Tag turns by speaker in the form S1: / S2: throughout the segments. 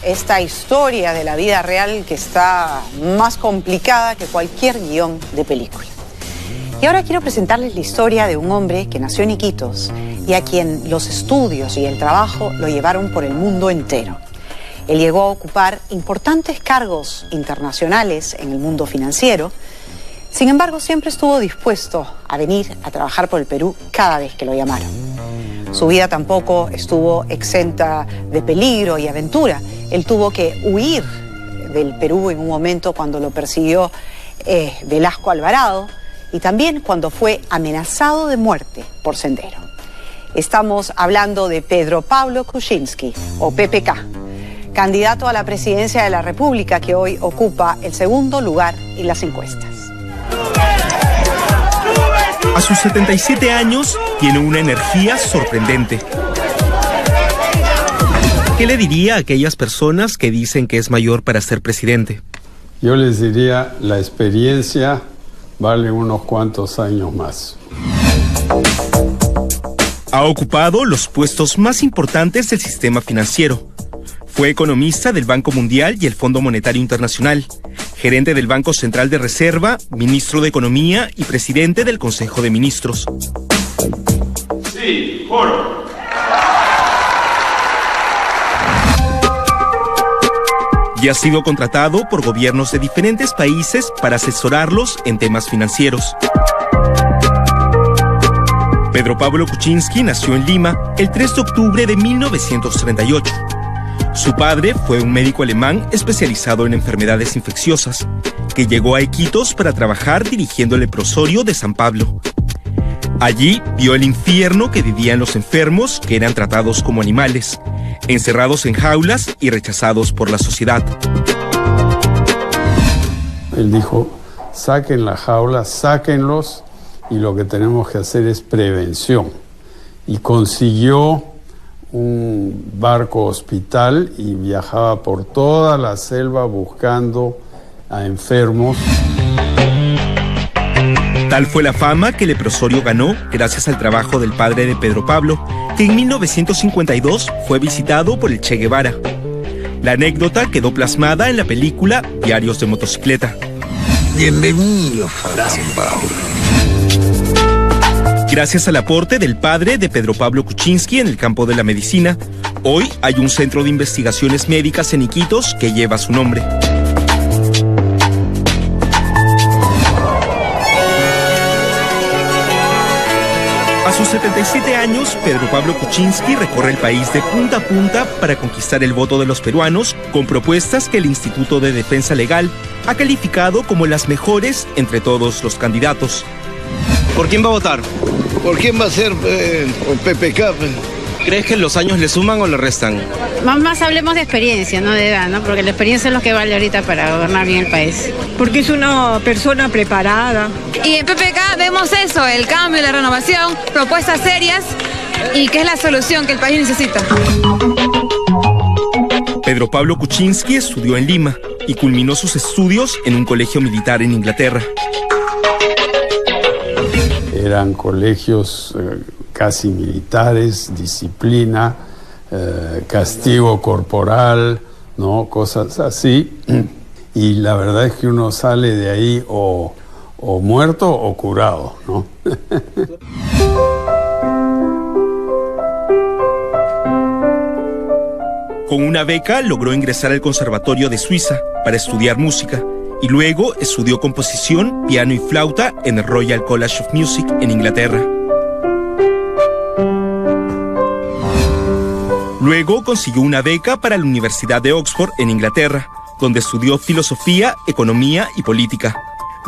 S1: Esta historia de la vida real que está más complicada que cualquier guión de película. Y ahora quiero presentarles la historia de un hombre que nació en Iquitos y a quien los estudios y el trabajo lo llevaron por el mundo entero. Él llegó a ocupar importantes cargos internacionales en el mundo financiero. Sin embargo, siempre estuvo dispuesto a venir a trabajar por el Perú cada vez que lo llamaron. Su vida tampoco estuvo exenta de peligro y aventura. Él tuvo que huir del Perú en un momento cuando lo persiguió Velasco Alvarado y también cuando fue amenazado de muerte por Sendero. Estamos hablando de Pedro Pablo Kuczynski, o PPK, candidato a la presidencia de la República que hoy ocupa el segundo lugar en las encuestas.
S2: A sus 77 años, tiene una energía sorprendente. ¿Qué le diría a aquellas personas que dicen que es mayor para ser presidente?
S3: Yo les diría, la experiencia vale unos cuantos años más.
S2: Ha ocupado los puestos más importantes del sistema financiero. Fue economista del Banco Mundial y el Fondo Monetario Internacional, gerente del Banco Central de Reserva, ministro de Economía y presidente del Consejo de Ministros.
S4: Sí, foro.
S2: Y ha sido contratado por gobiernos de diferentes países para asesorarlos en temas financieros. Pedro Pablo Kuczynski nació en Lima el 3 de octubre de 1938. Su padre fue un médico alemán especializado en enfermedades infecciosas, que llegó a Iquitos para trabajar dirigiendo el leprosorio de San Pablo. Allí vio el infierno que vivían los enfermos, que eran tratados como animales, encerrados en jaulas y rechazados por la sociedad.
S3: Él dijo, saquen la jaula, sáquenlos, y lo que tenemos que hacer es prevención. Y consiguió un barco hospital y viajaba por toda la selva buscando a enfermos.
S2: Tal fue la fama que el leprosorio ganó gracias al trabajo del padre de Pedro Pablo, que en 1952 fue visitado por el Che Guevara. La anécdota quedó plasmada en la película Diarios de Motocicleta.
S5: Bienvenido a San Pablo.
S2: Gracias al aporte del padre de Pedro Pablo Kuczynski en el campo de la medicina, hoy hay un centro de investigaciones médicas en Iquitos que lleva su nombre. A sus 77 años, Pedro Pablo Kuczynski recorre el país de punta a punta para conquistar el voto de los peruanos con propuestas que el Instituto de Defensa Legal ha calificado como las mejores entre todos los candidatos.
S6: ¿Por quién va a votar?
S5: ¿Por quién va a ser por PPK?
S6: ¿Crees que los años le suman o le restan?
S7: Más hablemos de experiencia, no de edad, ¿no? Porque la experiencia es lo que vale ahorita para gobernar bien el país.
S8: Porque es una persona preparada.
S9: Y en PPK vemos eso, el cambio, la renovación, propuestas serias y que es la solución que el país necesita.
S2: Pedro Pablo Kuczynski estudió en Lima y culminó sus estudios en un colegio militar en Inglaterra.
S3: Eran colegios casi militares, disciplina, castigo corporal, ¿no? Cosas así. Y la verdad es que uno sale de ahí o muerto o curado, ¿no?
S2: Con una beca logró ingresar al Conservatorio de Suiza para estudiar música y luego estudió composición, piano y flauta en el Royal College of Music en Inglaterra. Luego consiguió una beca para la Universidad de Oxford en Inglaterra, donde estudió filosofía, economía y política.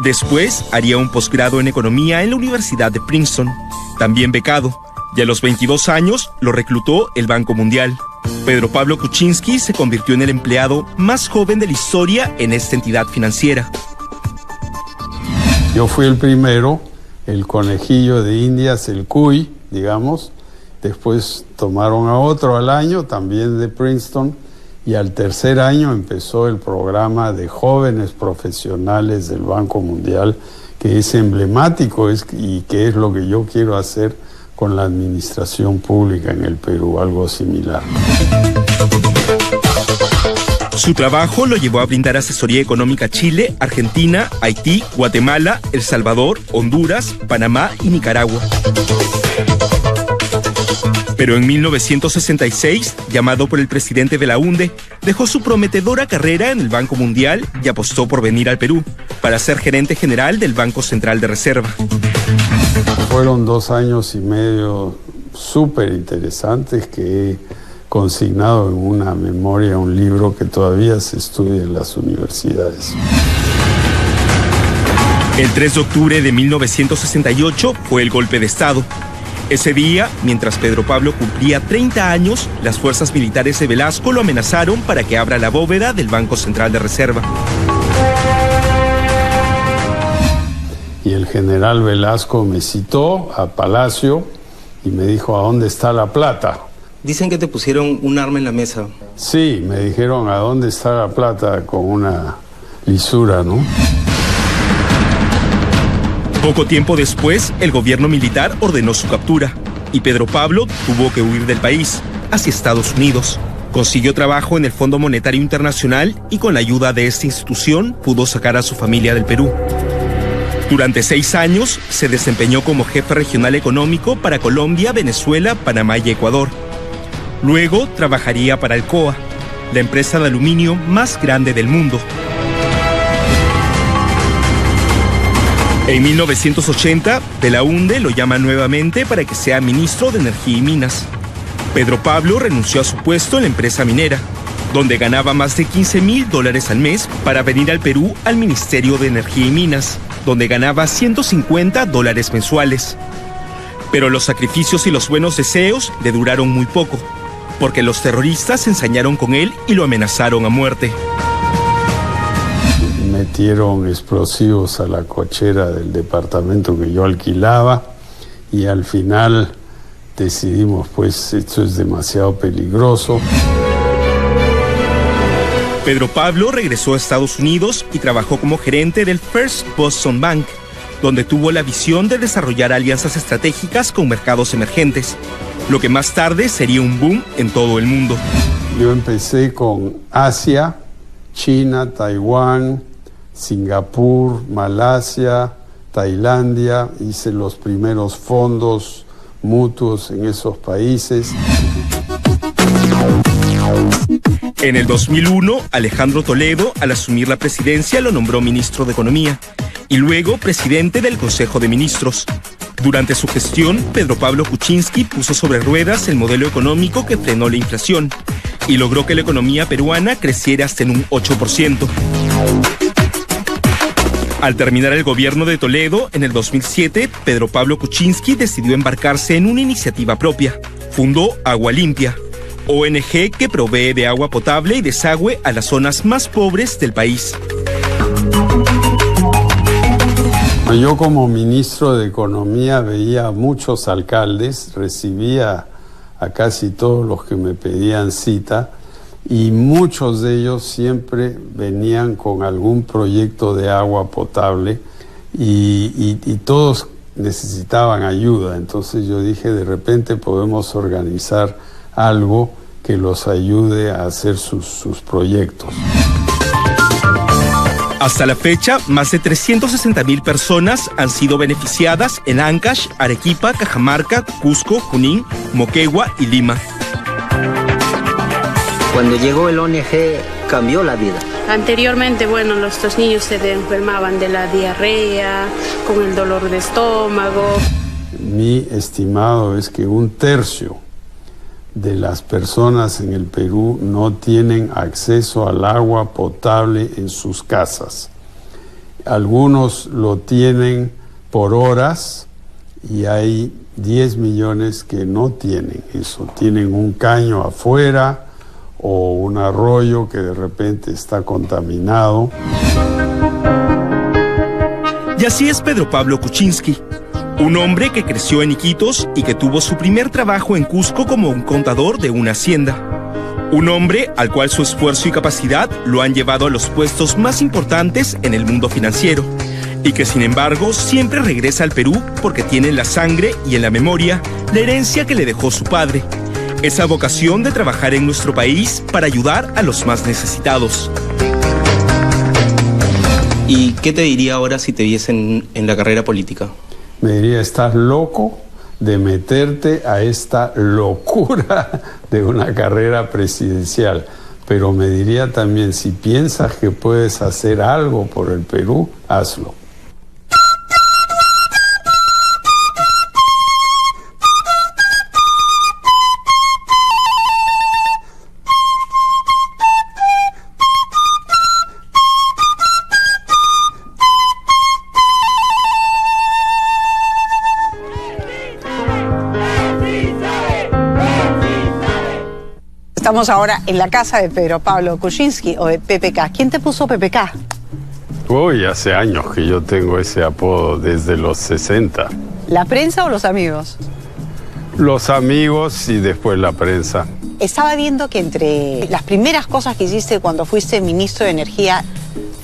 S2: Después haría un posgrado en economía en la Universidad de Princeton, también becado, y a los 22 años lo reclutó el Banco Mundial. Pedro Pablo Kuczynski se convirtió en el empleado más joven de la historia en esta entidad financiera.
S3: Yo fui el primero, el conejillo de Indias, el cuy, digamos. Después tomaron a otro al año, también de Princeton, y al tercer año empezó el programa de jóvenes profesionales del Banco Mundial, que es emblemático y que es lo que yo quiero hacer con la administración pública en el Perú, algo similar.
S2: Su trabajo lo llevó a brindar asesoría económica a Chile, Argentina, Haití, Guatemala, El Salvador, Honduras, Panamá y Nicaragua. Pero en 1966, llamado por el presidente Belaúnde, dejó su prometedora carrera en el Banco Mundial y apostó por venir al Perú para ser gerente general del Banco Central de Reserva.
S3: Fueron 2 años y medio súper interesantes que he consignado en una memoria, un libro que todavía se estudia en las universidades.
S2: El 3 de octubre de 1968 fue el golpe de Estado. Ese día, mientras Pedro Pablo cumplía 30 años, las fuerzas militares de Velasco lo amenazaron para que abra la bóveda del Banco Central de Reserva.
S3: Y el general Velasco me citó a Palacio y me dijo, ¿a dónde está la plata?
S6: Dicen que te pusieron un arma en la mesa.
S3: Sí, me dijeron, ¿a dónde está la plata? Con una lisura, ¿no?
S2: Poco tiempo después, el gobierno militar ordenó su captura y Pedro Pablo tuvo que huir del país, hacia Estados Unidos. Consiguió trabajo en el Fondo Monetario Internacional y con la ayuda de esta institución pudo sacar a su familia del Perú. Durante 6 años se desempeñó como jefe regional económico para Colombia, Venezuela, Panamá y Ecuador. Luego trabajaría para Alcoa, la empresa de aluminio más grande del mundo. En 1980, Belaúnde lo llama nuevamente para que sea ministro de Energía y Minas. Pedro Pablo renunció a su puesto en la empresa minera, donde ganaba más de $15,000 al mes para venir al Perú al Ministerio de Energía y Minas, donde ganaba $150 mensuales. Pero los sacrificios y los buenos deseos le duraron muy poco, porque los terroristas se ensañaron con él y lo amenazaron a muerte.
S3: Metieron explosivos a la cochera del departamento que yo alquilaba y al final decidimos, pues, esto es demasiado peligroso.
S2: Pedro Pablo regresó a Estados Unidos y trabajó como gerente del First Boston Bank, donde tuvo la visión de desarrollar alianzas estratégicas con mercados emergentes, lo que más tarde sería un boom en todo el mundo.
S3: Yo empecé con Asia, China, Taiwán, Singapur, Malasia, Tailandia, hice los primeros fondos mutuos en esos países.
S2: En el 2001, Alejandro Toledo, al asumir la presidencia, lo nombró ministro de Economía y luego presidente del Consejo de Ministros. Durante su gestión, Pedro Pablo Kuczynski puso sobre ruedas el modelo económico que frenó la inflación y logró que la economía peruana creciera hasta en un 8%. Al terminar el gobierno de Toledo, en el 2007, Pedro Pablo Kuczynski decidió embarcarse en una iniciativa propia. Fundó Agua Limpia, ONG que provee de agua potable y desagüe a las zonas más pobres del país.
S3: Yo como ministro de Economía veía a muchos alcaldes, recibía a casi todos los que me pedían cita y muchos de ellos siempre venían con algún proyecto de agua potable y todos necesitaban ayuda. Entonces yo dije, de repente podemos organizar algo que los ayude a hacer sus proyectos.
S2: Hasta la fecha, más de 360,000 personas han sido beneficiadas en Ancash, Arequipa, Cajamarca, Cusco, Junín, Moquegua y Lima.
S4: Cuando llegó el ONG, cambió la vida.
S7: Anteriormente, bueno, los niños se enfermaban de la diarrea, con el dolor de estómago.
S3: Mi estimado es que 1/3 de las personas en el Perú no tienen acceso al agua potable en sus casas. Algunos lo tienen por horas y hay 10 millones que no tienen eso. Tienen un caño afuera o un arroyo que de repente está contaminado.
S2: Y así es Pedro Pablo Kuczynski, un hombre que creció en Iquitos y que tuvo su primer trabajo en Cusco como un contador de una hacienda. Un hombre al cual su esfuerzo y capacidad lo han llevado a los puestos más importantes en el mundo financiero y que sin embargo siempre regresa al Perú porque tiene en la sangre y en la memoria la herencia que le dejó su padre, esa vocación de trabajar en nuestro país para ayudar a los más necesitados.
S6: ¿Y qué te diría ahora si te viesen en la carrera política?
S3: Me diría, estás loco de meterte a esta locura de una carrera presidencial. Pero me diría también, si piensas que puedes hacer algo por el Perú, hazlo.
S1: Estamos ahora en la casa de Pedro Pablo Kuczynski, o de PPK. ¿Quién te puso PPK?
S3: Uy, hace años que yo tengo ese apodo, desde los 60.
S1: ¿La prensa o los amigos?
S3: Los amigos y después la prensa.
S1: Estaba viendo que entre las primeras cosas que hiciste cuando fuiste ministro de Energía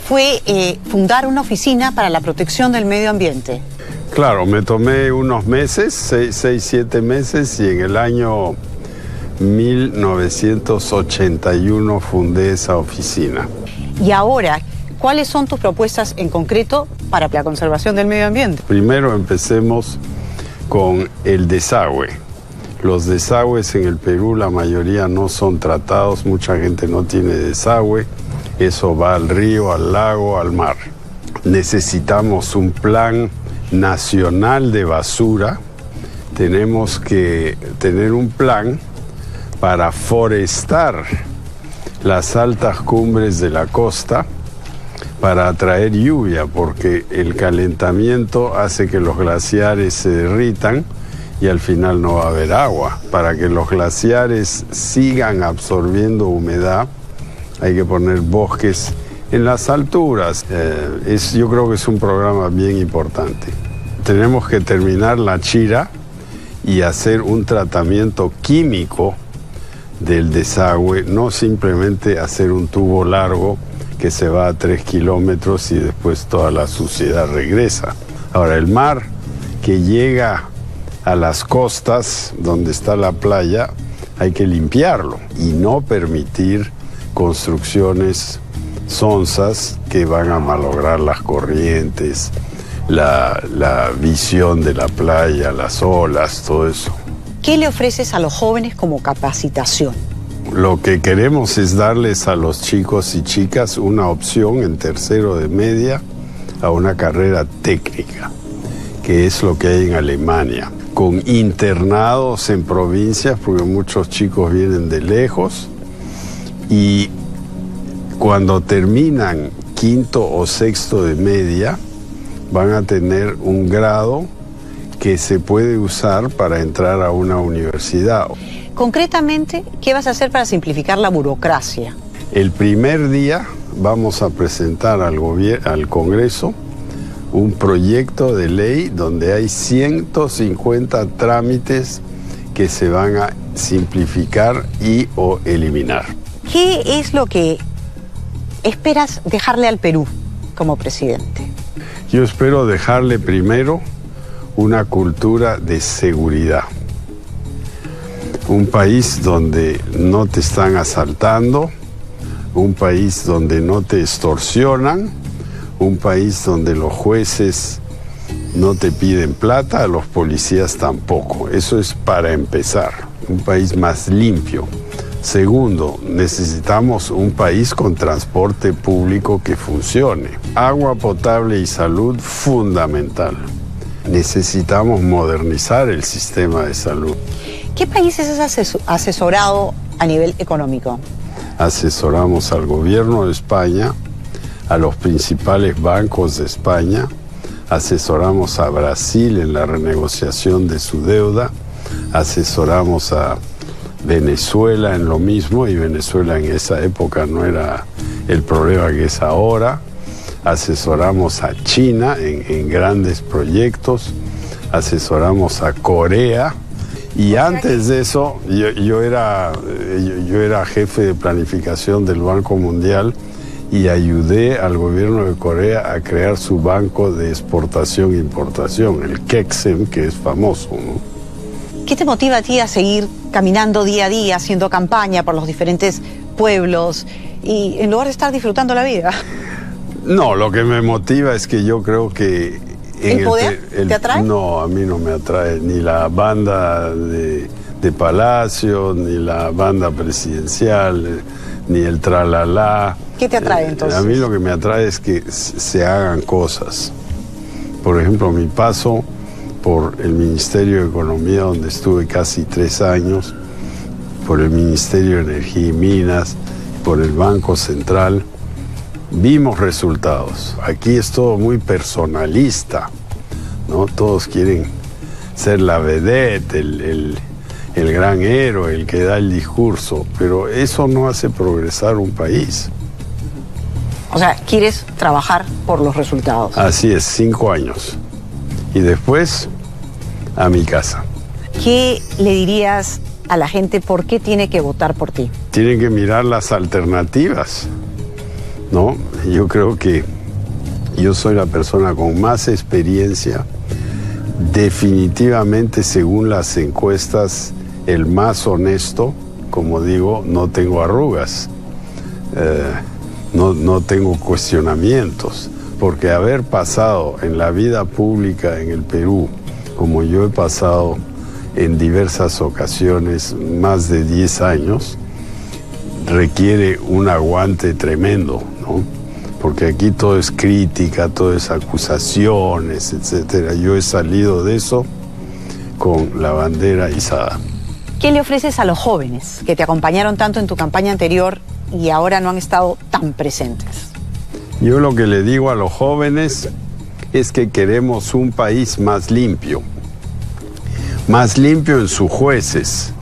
S1: fue fundar una oficina para la protección del medio ambiente.
S3: Claro, me tomé unos meses, 6, 7 meses, y en el año 1981 fundé esa oficina.
S1: Y ahora, ¿cuáles son tus propuestas en concreto para la conservación del medio ambiente?
S3: Primero empecemos con el desagüe. Los desagües en el Perú, la mayoría no son tratados, mucha gente no tiene desagüe. Eso va al río, al lago, al mar. Necesitamos un plan nacional de basura. Tenemos que tener un plan para forestar las altas cumbres de la costa, para atraer lluvia, porque el calentamiento hace que los glaciares se derritan y al final no va a haber agua. Para que los glaciares sigan absorbiendo humedad, hay que poner bosques en las alturas. Yo creo que es un programa bien importante. Tenemos que terminar la Chira y hacer un tratamiento químico del desagüe, no simplemente hacer un tubo largo que se va a 3 kilómetros y después toda la suciedad regresa. Ahora, el mar que llega a las costas donde está la playa, hay que limpiarlo y no permitir construcciones sonzas que van a malograr las corrientes, la visión de la playa, las olas, todo eso.
S1: ¿Qué le ofreces a los jóvenes como capacitación?
S3: Lo que queremos es darles a los chicos y chicas una opción en tercero de media a una carrera técnica, que es lo que hay en Alemania, con internados en provincias, porque muchos chicos vienen de lejos, y cuando terminan quinto o sexto de media, van a tener un grado que se puede usar para entrar a una universidad.
S1: Concretamente, ¿qué vas a hacer para simplificar la burocracia?
S3: El primer día vamos a presentar al Congreso un proyecto de ley donde hay 150 trámites que se van a simplificar y o eliminar.
S1: ¿Qué es lo que esperas dejarle al Perú como presidente?
S3: Yo espero dejarle primero una cultura de seguridad. Un país donde no te están asaltando, un país donde no te extorsionan, un país donde los jueces no te piden plata, los policías tampoco. Eso es para empezar. Un país más limpio. Segundo, necesitamos un país con transporte público que funcione. Agua potable y salud, fundamental. Necesitamos modernizar el sistema de salud.
S1: ¿Qué países has asesorado a nivel económico?
S3: Asesoramos al gobierno de España, a los principales bancos de España, asesoramos a Brasil en la renegociación de su deuda, asesoramos a Venezuela en lo mismo, y Venezuela en esa época no era el problema que es ahora. Asesoramos a China en grandes proyectos, asesoramos a Corea, y antes de eso yo era jefe de planificación del Banco Mundial y ayudé al gobierno de Corea a crear su banco de exportación e importación, el KEXIM, que es famoso, ¿no?
S1: ¿Qué te motiva a ti a seguir caminando día a día, haciendo campaña por los diferentes pueblos y en lugar de estar disfrutando la vida?
S3: No, lo que me motiva es que yo creo que...
S1: ¿El poder te atrae?
S3: No, a mí no me atrae ni la banda de Palacio, ni la banda presidencial, ni el tralalá.
S1: ¿Qué te atrae entonces?
S3: A mí lo que me atrae es que se hagan cosas. Por ejemplo, mi paso por el Ministerio de Economía, donde estuve casi 3 años, por el Ministerio de Energía y Minas, por el Banco Central, vimos resultados. Aquí es todo muy personalista, ¿no? Todos quieren ser la vedette, el gran héroe, el que da el discurso, pero eso no hace progresar un país.
S1: O sea, quieres trabajar por los resultados.
S3: Así es, 5 años. Y después, a mi casa.
S1: ¿Qué le dirías a la gente por qué tiene que votar por ti?
S3: Tienen que mirar las alternativas, ¿no? Yo creo que yo soy la persona con más experiencia, definitivamente según las encuestas, el más honesto, como digo, no tengo arrugas, no tengo cuestionamientos, porque haber pasado en la vida pública en el Perú, como yo he pasado en diversas ocasiones, más de 10 años, requiere un aguante tremendo, ¿no? Porque aquí todo es crítica, todo es acusaciones, etcétera. Yo he salido de eso con la bandera izada.
S1: ¿Qué le ofreces a los jóvenes que te acompañaron tanto en tu campaña anterior y ahora no han estado tan presentes?
S3: Yo lo que le digo a los jóvenes es que queremos un país más limpio en sus jueces,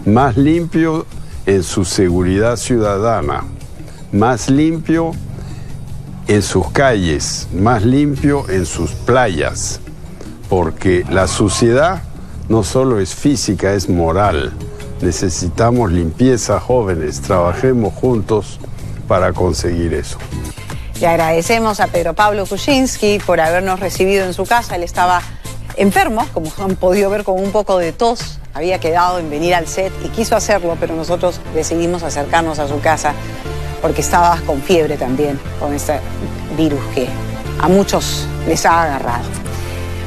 S3: más limpio en su seguridad ciudadana, más limpio en sus calles, más limpio en sus playas, porque la suciedad no solo es física, es moral. Necesitamos limpieza, jóvenes, trabajemos juntos para conseguir eso.
S1: Le agradecemos a Pedro Pablo Kuczynski por habernos recibido en su casa. Él estaba enfermo, como han podido ver, con un poco de tos. Había quedado en venir al set y quiso hacerlo, pero nosotros decidimos acercarnos a su casa porque estaba con fiebre también, con este virus que a muchos les ha agarrado.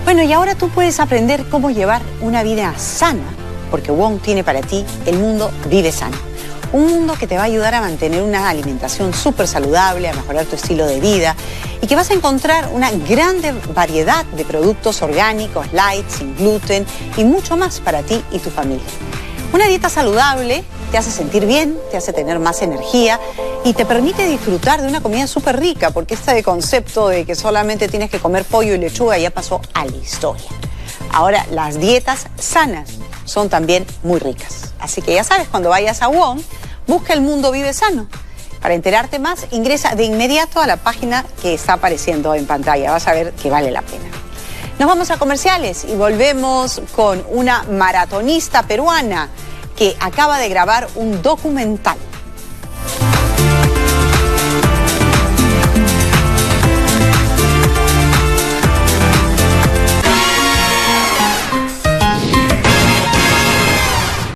S1: Bueno, y ahora tú puedes aprender cómo llevar una vida sana, porque WOM tiene para ti El Mundo Vive Sano. Un mundo que te va a ayudar a mantener una alimentación súper saludable, a mejorar tu estilo de vida y que vas a encontrar una gran variedad de productos orgánicos, light, sin gluten y mucho más para ti y tu familia. Una dieta saludable te hace sentir bien, te hace tener más energía y te permite disfrutar de una comida súper rica, porque este concepto de que solamente tienes que comer pollo y lechuga ya pasó a la historia. Ahora, las dietas sanas son también muy ricas. Así que ya sabes, cuando vayas a WOM, busca El Mundo Vive Sano. Para enterarte más, ingresa de inmediato a la página que está apareciendo en pantalla. Vas a ver que vale la pena. Nos vamos a comerciales y volvemos con una maratonista peruana que acaba de grabar un documental.